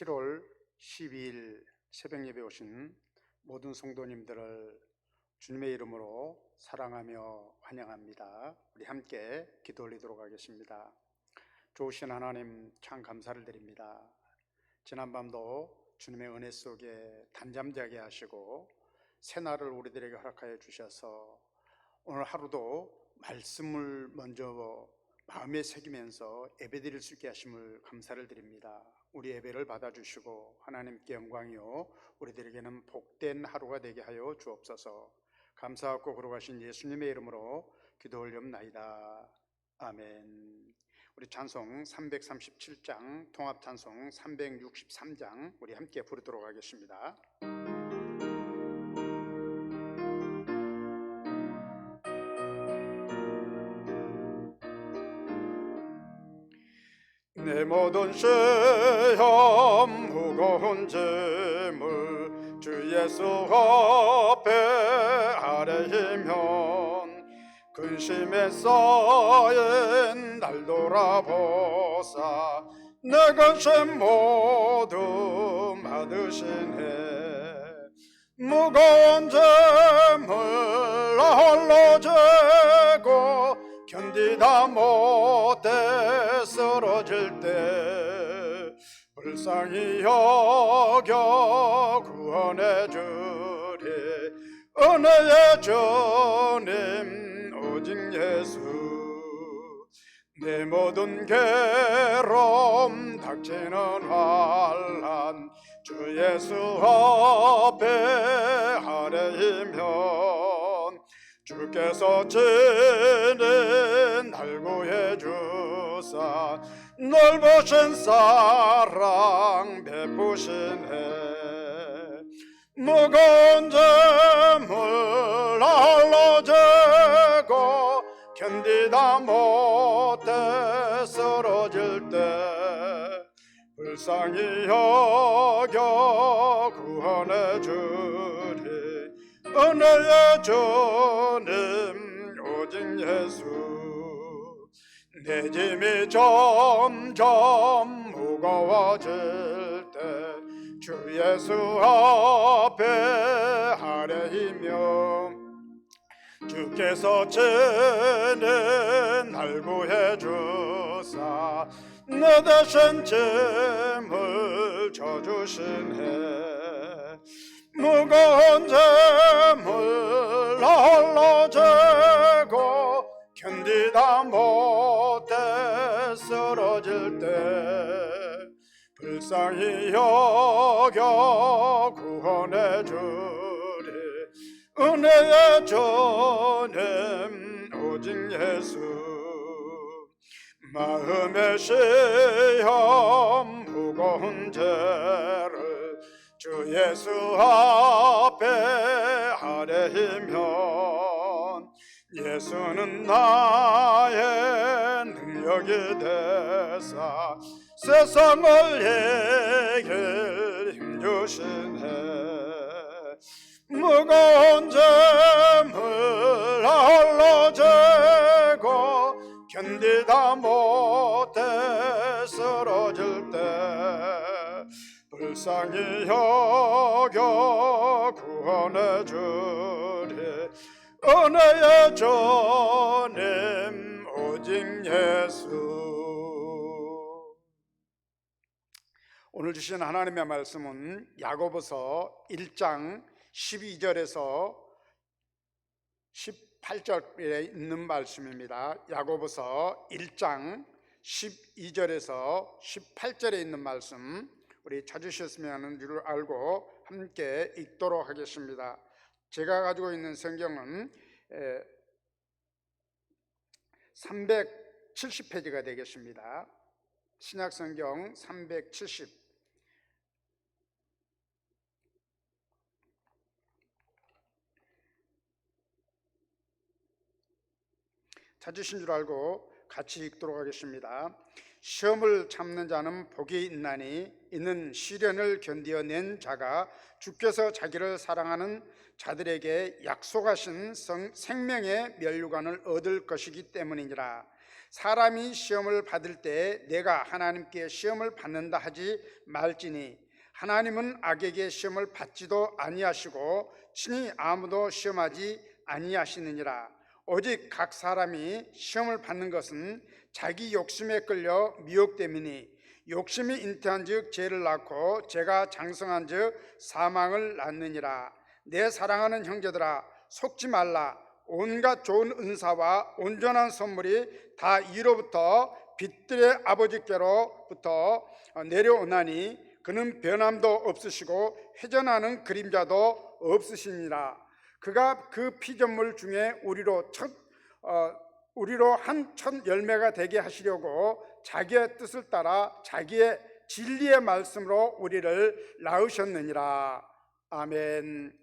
7월 12일 새벽 예배 오신 모든 성도님들을 주님의 이름으로 사랑하며 환영합니다. 우리 함께 기도 올리도록 하겠습니다. 좋으신 하나님, 참 감사를 드립니다. 지난밤도 주님의 은혜 속에 단잠자게 하시고 새날을 우리들에게 허락하여 주셔서 오늘 하루도 말씀을 먼저 마음에 새기면서 예배드릴 수 있게 하심을 감사를 드립니다. 우리 예배를 받아주시고 하나님께 영광이요 우리들에게는 복된 하루가 되게 하여 주옵소서. 감사하고 거룩하신 예수님의 이름으로 기도 올리옵나이다. 아멘. 우리 찬송 337장, 통합찬송 363장 우리 함께 부르도록 하겠습니다. 내 모든 시험 무거운 짐을 주 예수 앞에 아뢰이면 근심에 쌓인 날 돌아보사 내 근심 모두 받으시네. 무거운 짐을 홀로 지고 견디다 못해 쓰러질 때 불쌍히 여겨 구원해 주리 은혜의 주님 오직 예수. 내 모든 괴로움 닥치는 환난 주 예수 앞에 아뢰이면 주께서 친히 날 구해 주사 넓으신 사랑 베푸시네. 무거운 짐을 홀로 지고 견디다 못해 쓰러질 때 불쌍히 여겨 구원해 주리 은혜의 주님 오직 예수. 내 짐이 점점 무거워질 때 주 예수 앞에 아뢰이며 주께서 친히 날 구해 주사 내 대신 짐을 져주시네. 무거운 짐을 홀로 지고 견디다 못해 쓰러질 때 불쌍히 여겨 구원해 주리 은혜의 주님 오직 예수. 마음의 시험 무거운 죄를 주 예수 앞에 아뢰이면 예수는 나의 능력이 되사 세상을 이길 힘주시네. 무거운 짐을 홀로 지고 견디다 못해 쓰러질 때 불쌍히 여겨 구원해 주리 은혜의 주님 오직 예수. 오늘 주신 하나님의 말씀은 야고보서 1장 12절에서 18절에 있는 말씀입니다. 야고보서 1장 12절에서 18절에 있는 말씀 우리 찾으셨으면 하는 줄 알고 함께 읽도록 하겠습니다. 제가 가지고 있는 성경은 370페이지가 되겠습니다. 신약성경 370. 찾으신 줄 알고 같이 읽도록 하겠습니다. 시험을 참는 자는 복이 있나니 이는 시련을 견디어낸 자가 주께서 자기를 사랑하는 자들에게 약속하신 생명의 면류관을 얻을 것이기 때문이니라. 사람이 시험을 받을 때 내가 하나님께 시험을 받는다 하지 말지니 하나님은 악에게 시험을 받지도 아니하시고 친히 아무도 시험하지 아니하시느니라. 오직 각 사람이 시험을 받는 것은 자기 욕심에 끌려 미혹됨이니 욕심이 잉태한즉 죄를 낳고 죄가 장성한즉 사망을 낳느니라. 내 사랑하는 형제들아, 속지 말라. 온갖 좋은 은사와 온전한 선물이 다 이로부터 빛들의 아버지께로부터 내려오나니 그는 변함도 없으시고 회전하는 그림자도 없으시니라. 그가 그 피조물 중에 우리로 한 첫 열매가 되게 하시려고 자기의 뜻을 따라 자기의 진리의 말씀으로 우리를 낳으셨느니라. 아멘.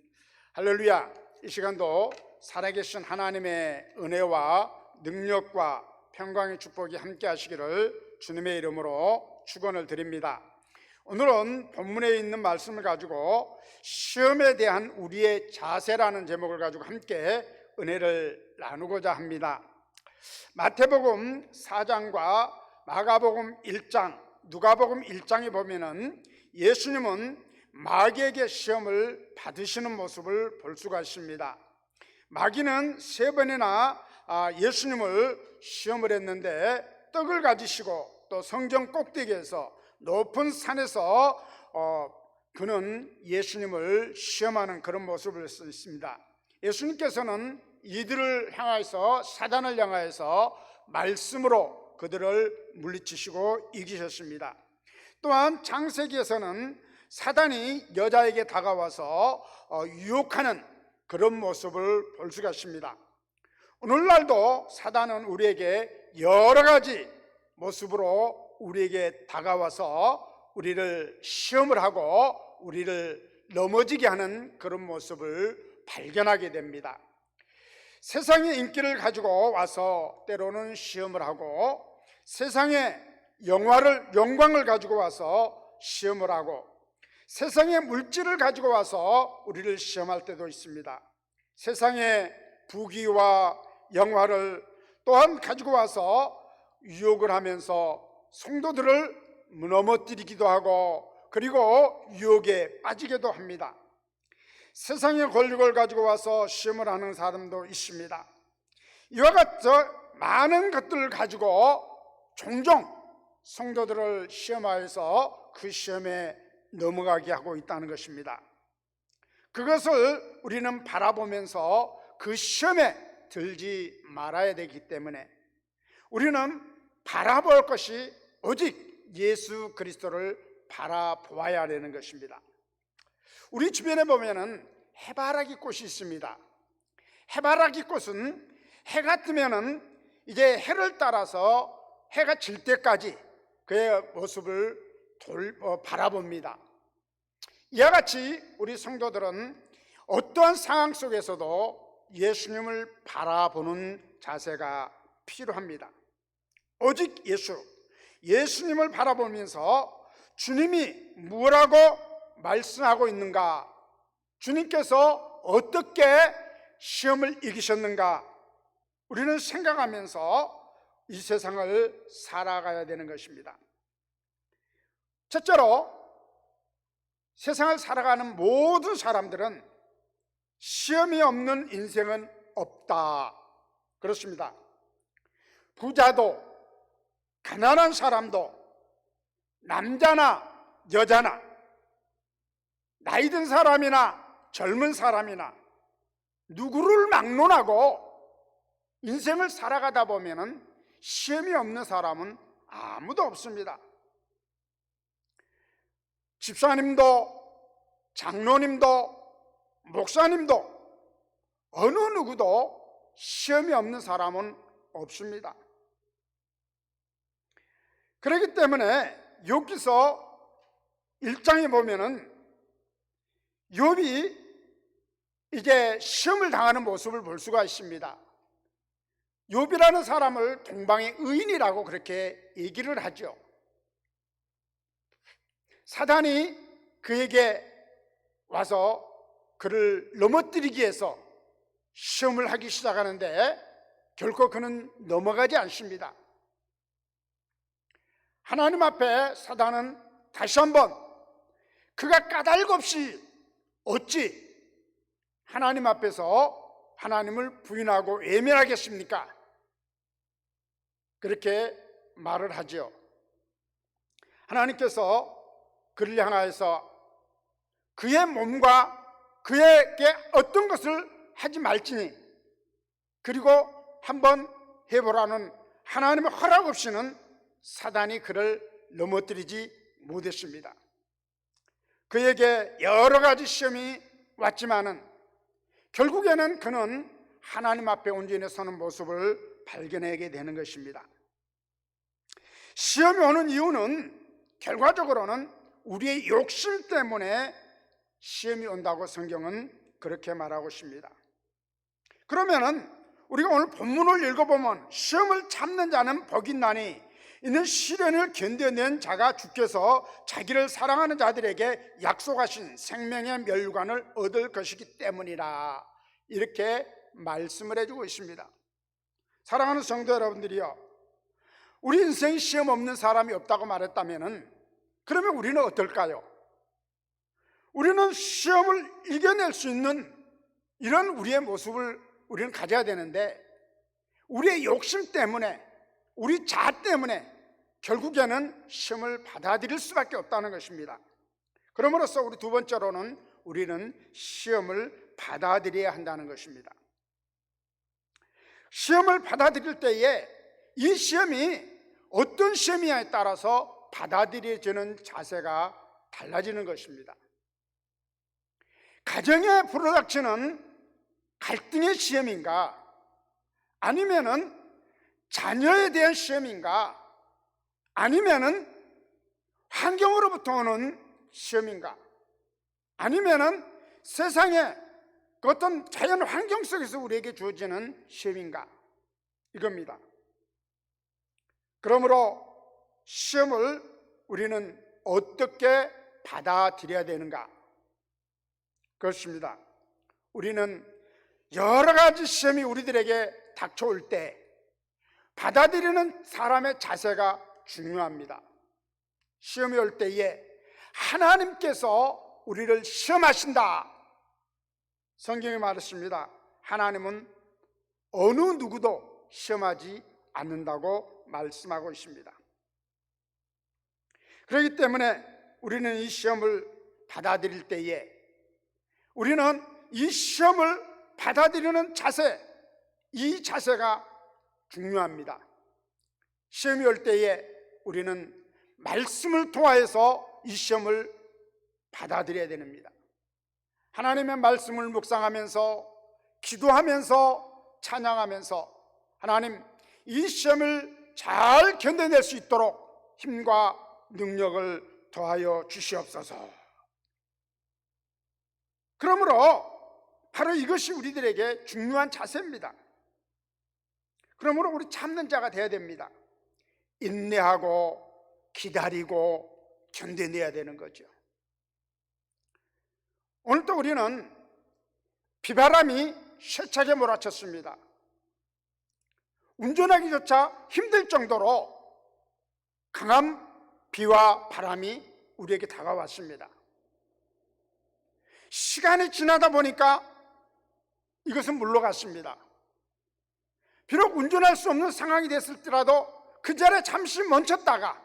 할렐루야. 이 시간도 살아계신 하나님의 은혜와 능력과 평강의 축복이 함께 하시기를 주님의 이름으로 축원을 드립니다. 오늘은 본문에 있는 말씀을 가지고 시험에 대한 우리의 자세라는 제목을 가지고 함께 은혜를 나누고자 합니다. 마태복음 4장과 마가복음 1장, 누가복음 1장에 보면은 예수님은 마귀에게 시험을 받으시는 모습을 볼 수가 있습니다. 마귀는 3번이나 예수님을 시험을 했는데 떡을 가지시고 또 성전 꼭대기에서 높은 산에서 그는 예수님을 시험하는 그런 모습을 볼 수 있습니다. 예수님께서는 이들을 향하여서 사단을 향하여서 말씀으로 그들을 물리치시고 이기셨습니다. 또한 창세기에서는 사단이 여자에게 다가와서 유혹하는 그런 모습을 볼 수가 있습니다. 오늘날도 사단은 우리에게 여러 가지 모습으로 우리에게 다가와서 우리를 시험을 하고 우리를 넘어지게 하는 그런 모습을 발견하게 됩니다. 세상의 인기를 가지고 와서 때로는 시험을 하고 세상의 영광을 가지고 와서 시험을 하고 세상의 물질을 가지고 와서 우리를 시험할 때도 있습니다. 세상의 부귀와 영화를 또한 가지고 와서 유혹을 하면서 성도들을 넘어뜨리기도 하고 그리고 유혹에 빠지기도 합니다. 세상의 권력을 가지고 와서 시험을 하는 사람도 있습니다. 이와 같이 많은 것들을 가지고 종종 성도들을 시험하여서 그 시험에 넘어가게 하고 있다는 것입니다. 그것을 우리는 바라보면서 그 시험에 들지 말아야 되기 때문에 우리는 바라볼 것이 오직 예수 그리스도를 바라보아야 하는 것입니다. 우리 주변에 보면은 해바라기 꽃이 있습니다. 해바라기 꽃은 해가 뜨면은 이제 해를 따라서 해가 질 때까지 그의 모습을 바라봅니다. 이와 같이 우리 성도들은 어떠한 상황 속에서도 예수님을 바라보는 자세가 필요합니다. 오직 예수님을 바라보면서 주님이 뭐라고 말씀하고 있는가, 주님께서 어떻게 시험을 이기셨는가 우리는 생각하면서 이 세상을 살아가야 되는 것입니다. 첫째로 세상을 살아가는 모든 사람들은 시험이 없는 인생은 없다. 그렇습니다. 부자도 가난한 사람도 남자나 여자나 나이 든 사람이나 젊은 사람이나 누구를 막론하고 인생을 살아가다 보면은 시험이 없는 사람은 아무도 없습니다. 집사님도 장로님도 목사님도 어느 누구도 시험이 없는 사람은 없습니다. 그렇기 때문에 욥기서 1장에 보면은 욥이 이제 시험을 당하는 모습을 볼 수가 있습니다. 욥이라는 사람을 동방의 의인이라고 그렇게 얘기를 하죠. 사단이 그에게 와서 그를 넘어뜨리기 위해서 시험을 하기 시작하는데 결코 그는 넘어가지 않습니다. 하나님 앞에 사단은 다시 한번 그가 까닭 없이 어찌 하나님 앞에서 하나님을 부인하고 외면하겠습니까? 그렇게 말을 하죠. 하나님께서 그를 향하여서 그의 몸과 그에게 어떤 것을 하지 말지니, 그리고 한번 해보라는 하나님의 허락 없이는 사단이 그를 넘어뜨리지 못했습니다. 그에게 여러 가지 시험이 왔지만은 결국에는 그는 하나님 앞에 온전히 서는 모습을 발견하게 되는 것입니다. 시험이 오는 이유는 결과적으로는 우리의 욕심 때문에 시험이 온다고 성경은 그렇게 말하고 있습니다. 그러면은 우리가 오늘 본문을 읽어보면 시험을 참는 자는 복이 있나니 이는 시련을 견뎌낸 자가 주께서 자기를 사랑하는 자들에게 약속하신 생명의 멸관을 얻을 것이기 때문이라, 이렇게 말씀을 해주고 있습니다. 사랑하는 성도 여러분들이요, 우리 인생에 시험 없는 사람이 없다고 말했다면 그러면 우리는 어떨까요? 우리는 시험을 이겨낼 수 있는 이런 우리의 모습을 우리는 가져야 되는데, 우리의 욕심 때문에, 우리 자아 때문에 결국에는 시험을 받아들일 수밖에 없다는 것입니다. 그러므로써 우리 두 번째로는 우리는 시험을 받아들여야 한다는 것입니다. 시험을 받아들일 때에 이 시험이 어떤 시험이냐에 따라서 받아들여지는 자세가 달라지는 것입니다. 가정에 불어닥치는 갈등의 시험인가, 아니면은 자녀에 대한 시험인가, 아니면은 환경으로부터 오는 시험인가, 아니면은 세상의 그 어떤 자연 환경 속에서 우리에게 주어지는 시험인가, 이겁니다. 그러므로 시험을 우리는 어떻게 받아들여야 되는가? 그렇습니다. 우리는 여러 가지 시험이 우리들에게 닥쳐올 때 받아들이는 사람의 자세가 중요합니다. 시험이 올 때에 하나님께서 우리를 시험하신다. 성경이 말했습니다. 하나님은 어느 누구도 시험하지 않는다고 말씀하고 있습니다. 그렇기 때문에 우리는 이 시험을 받아들일 때에 우리는 이 시험을 받아들이는 자세, 이 자세가 중요합니다. 시험이 올 때에 우리는 말씀을 통하여서 이 시험을 받아들여야 됩니다. 하나님의 말씀을 묵상하면서, 기도하면서, 찬양하면서 하나님, 이 시험을 잘 견뎌낼 수 있도록 힘과 능력을 더하여 주시옵소서. 그러므로 바로 이것이 우리들에게 중요한 자세입니다. 그러므로 우리 참는 자가 되어야 됩니다. 인내하고 기다리고 견뎌내야 되는 거죠. 오늘 또 우리는 비바람이 세차게 몰아쳤습니다. 운전하기조차 힘들 정도로 강한 비와 바람이 우리에게 다가왔습니다. 시간이 지나다 보니까 이것은 물러갔습니다. 비록 운전할 수 없는 상황이 됐을지라도 그 자리에 잠시 멈췄다가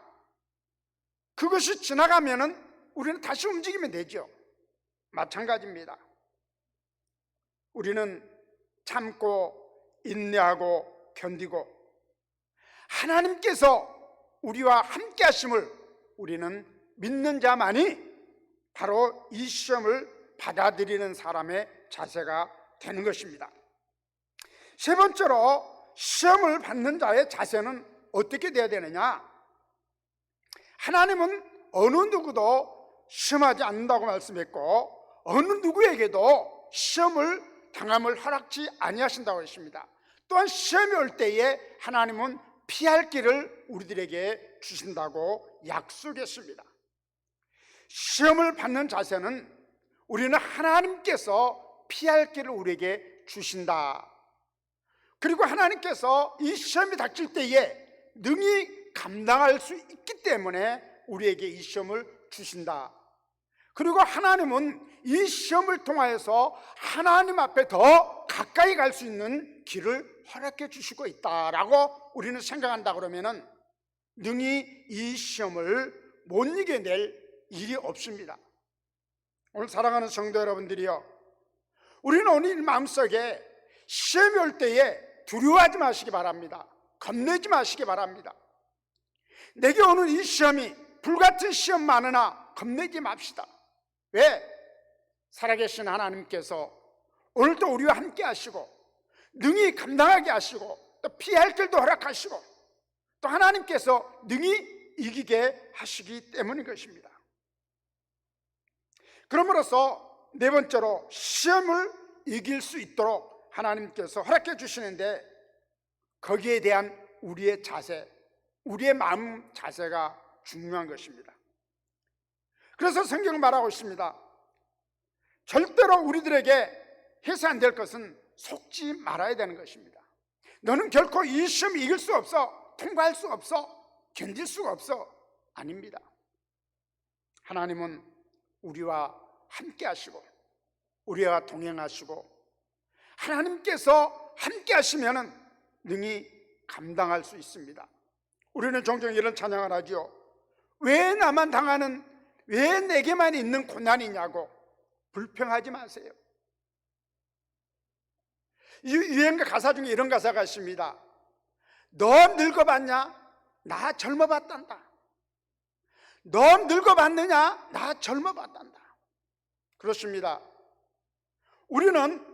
그것이 지나가면은 우리는 다시 움직이면 되죠. 마찬가지입니다. 우리는 참고 인내하고 견디고 하나님께서 우리와 함께 하심을 우리는 믿는 자만이 바로 이 시험을 받아들이는 사람의 자세가 되는 것입니다. 세 번째로 시험을 받는 자의 자세는 어떻게 되어야 되느냐? 하나님은 어느 누구도 시험하지 않는다고 말씀했고 어느 누구에게도 시험을 당함을 허락지 아니하신다고 했습니다. 또한 시험이 올 때에 하나님은 피할 길을 우리들에게 주신다고 약속했습니다. 시험을 받는 자세는 우리는 하나님께서 피할 길을 우리에게 주신다. 그리고 하나님께서 이 시험이 닥칠 때에 능히 감당할 수 있기 때문에 우리에게 이 시험을 주신다. 그리고 하나님은 이 시험을 통하여서 하나님 앞에 더 가까이 갈 수 있는 길을 허락해 주시고 있다라고 우리는 생각한다 그러면은 능히 이 시험을 못 이겨낼 일이 없습니다. 오늘 사랑하는 성도 여러분들이요, 우리는 오늘 마음속에 시험이 올 때에 두려워하지 마시기 바랍니다. 겁내지 마시기 바랍니다. 내게 오는 이 시험이 불같은 시험 많으나 겁내지 맙시다. 왜? 살아계신 하나님께서 오늘도 우리와 함께 하시고 능히 감당하게 하시고 또 피할 길도 허락하시고 또 하나님께서 능히 이기게 하시기 때문인 것입니다. 그러므로서 네 번째로 시험을 이길 수 있도록 하나님께서 허락해 주시는데 거기에 대한 우리의 자세, 우리의 마음 자세가 중요한 것입니다. 그래서 성경은 말하고 있습니다. 절대로 우리들에게 해서 안 될 것은 속지 말아야 되는 것입니다. 너는 결코 이 시험 이길 수 없어, 통과할 수 없어, 견딜 수가 없어. 아닙니다. 하나님은 우리와 함께 하시고 우리와 동행하시고 하나님께서 함께 하시면 능히 감당할 수 있습니다. 우리는 종종 이런 찬양을 하죠. 왜 나만 당하는, 왜 내게만 있는 고난이냐고 불평하지 마세요. 이 유행가 가사 중에 이런 가사가 있습니다. 너 늙어봤냐? 나 젊어봤단다. 너 늙어봤느냐? 나 젊어봤단다. 그렇습니다. 우리는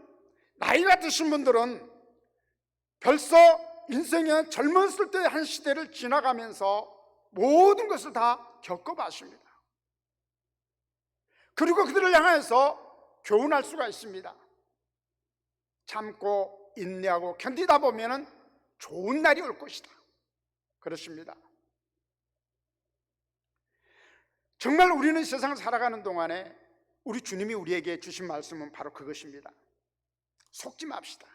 나이가 드신 분들은 벌써 인생의 젊었을 때 한 시대를 지나가면서 모든 것을 다 겪어봤습니다. 그리고 그들을 향해서 교훈할 수가 있습니다. 참고 인내하고 견디다 보면 좋은 날이 올 것이다. 그렇습니다. 정말 우리는 세상을 살아가는 동안에 우리 주님이 우리에게 주신 말씀은 바로 그것입니다. 속지 맙시다.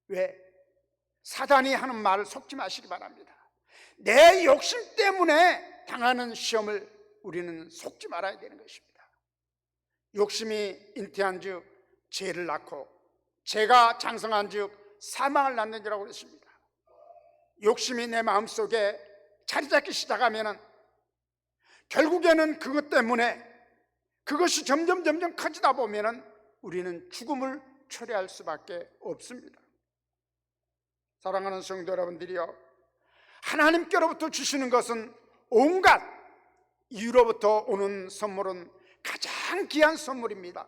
왜? 사단이 하는 말을 속지 마시기 바랍니다. 내 욕심 때문에 당하는 시험을 우리는 속지 말아야 되는 것입니다. 욕심이 잉태한 즉 죄를 낳고 죄가 장성한 즉 사망을 낳는지라고 그랬습니다. 욕심이 내 마음속에 자리 잡기 시작하면 결국에는 그것 때문에 그것이 점점 커지다 보면 우리는 죽음을 초래할 수밖에 없습니다. 사랑하는 성도 여러분들이요, 하나님께로부터 주시는 것은 온갖 이유로부터 오는 선물은 가장 귀한 선물입니다.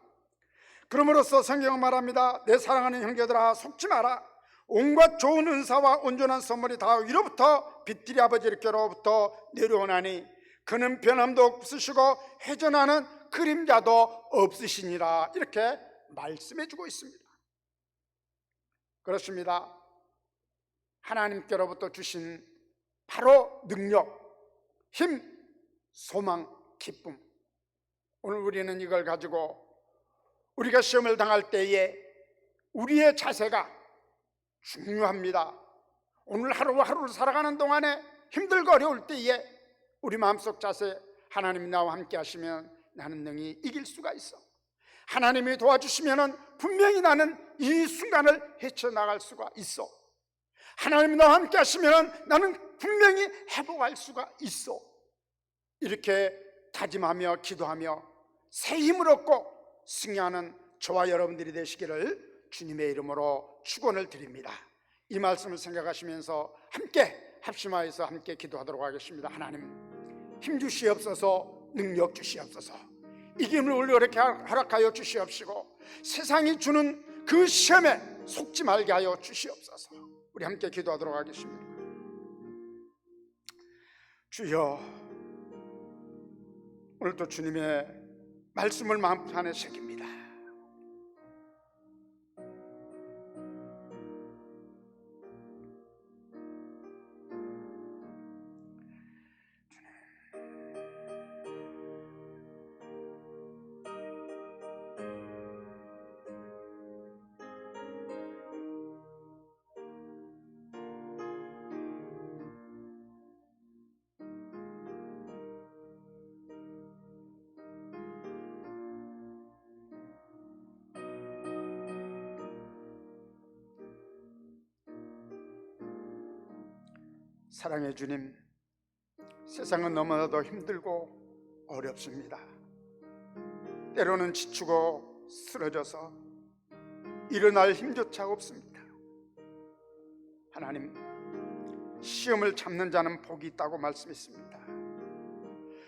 그러므로서 성경은 말합니다. 내 사랑하는 형제들아 속지 마라. 온갖 좋은 은사와 온전한 선물이 다 위로부터 빛들이 아버지께로부터 내려오나니 그는 변함도 없으시고 회전하는 그림자도 없으시니라. 이렇게 말씀해 주고 있습니다. 그렇습니다. 하나님께로부터 주신 바로 능력, 힘, 소망, 기쁨. 오늘 우리는 이걸 가지고 우리가 시험을 당할 때에 우리의 자세가 중요합니다. 오늘 하루하루를 살아가는 동안에 힘들고 어려울 때에 우리 마음속 자세, 하나님이 나와 함께 하시면 나는 능히 이길 수가 있어. 하나님이 도와주시면 분명히 나는 이 순간을 헤쳐나갈 수가 있어. 하나님이 나와 함께 하시면 나는 분명히 회복할 수가 있어. 이렇게 다짐하며 기도하며 새 힘을 얻고 승리하는 저와 여러분들이 되시기를 주님의 이름으로 축원을 드립니다. 이 말씀을 생각하시면서 함께 합심하여서 함께 기도하도록 하겠습니다. 하나님, 힘 주시옵소서, 능력 주시옵소서, 이김을 올려렇게 허락하여 주시옵시고 세상이 주는 그 시험에 속지 말게 하여 주시옵소서. 우리 함께 기도하도록 하겠습니다. 주여, 오늘도 주님의 말씀을 마음 안에 새깁니다. 사랑의 주님, 세상은 너무나도 힘들고 어렵습니다. 때로는 지치고 쓰러져서 일어날 힘조차 없습니다. 하나님, 시험을 참는 자는 복이 있다고 말씀했습니다.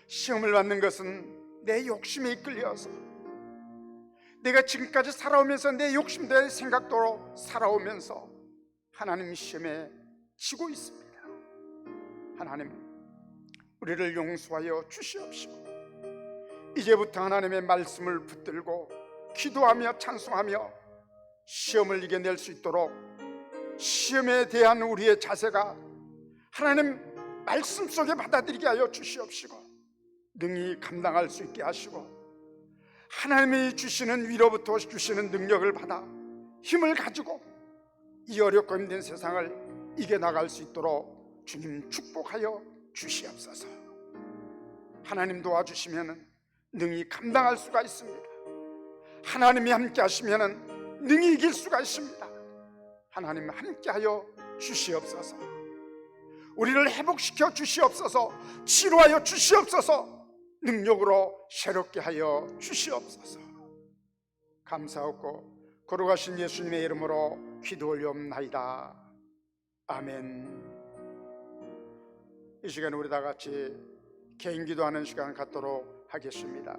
시험을 받는 것은 내 욕심에 이끌려서, 내가 지금까지 살아오면서 내 욕심대로 생각대로 살아오면서 하나님 시험에 지고 있습니다. 하나님, 우리를 용서하여 주시옵시고 이제부터 하나님의 말씀을 붙들고 기도하며 찬송하며 시험을 이겨낼 수 있도록, 시험에 대한 우리의 자세가 하나님 말씀 속에 받아들이게 하여 주시옵시고 능히 감당할 수 있게 하시고, 하나님이 주시는 위로부터 주시는 능력을 받아 힘을 가지고 이 어렵고 힘든 세상을 이겨나갈 수 있도록 주님 축복하여 주시옵소서. 하나님 도와주시면 능히 감당할 수가 있습니다. 하나님이 함께 하시면 능히 이길 수가 있습니다. 하나님 함께하여 주시옵소서. 우리를 회복시켜 주시옵소서. 치료하여 주시옵소서. 능력으로 새롭게 하여 주시옵소서. 감사하고 거룩하신 예수님의 이름으로 기도 올리옵나이다. 아멘. 이 시간에 우리 다 같이 개인 기도하는 시간 갖도록 하겠습니다.